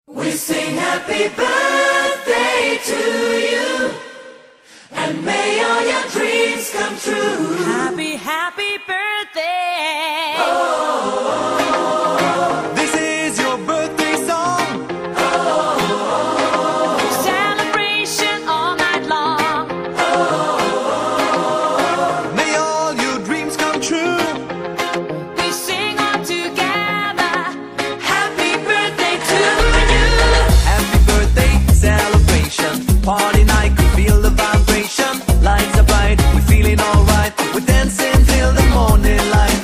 We sing happy birthday to you, and may all your dreams come true. Happy, happy birthday. This is your birthday song. Celebration all night long. May all your dreams come true. We sing all together. Happy birthday to you. Happy birthday celebration. Party night, could feel the vibration. Lights are bright, we're feeling alright. We're dancing till the morning light.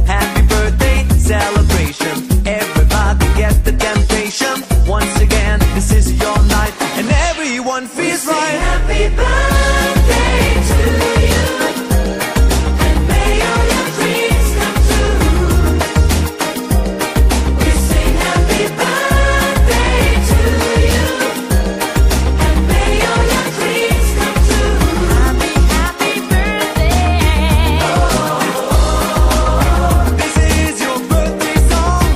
Happy birthday celebration. Everybody get the temptation. Once again, this is your night, and everyone feels Sing right. happy birthday to you, and may all your dreams come true. We sing happy birthday to you, and may all your dreams come true. Happy, happy birthday. This is your birthday song.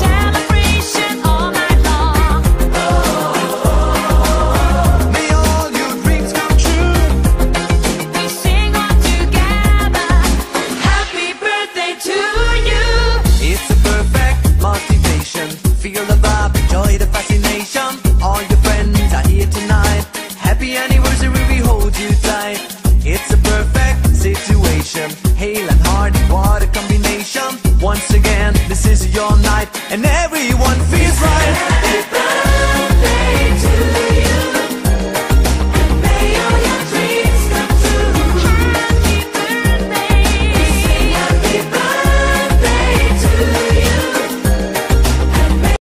Celebration all night long. May all your dreams come true. We sing all together. Happy birthday to you. It's a perfect motivation. Feel the vibe, enjoy the fascination. All your friends are here tonight. Happy anniversary, we hold you tight. It's a perfect situation. Hale and hearty, what a combination. Once again, this is your night, and everyone feels right.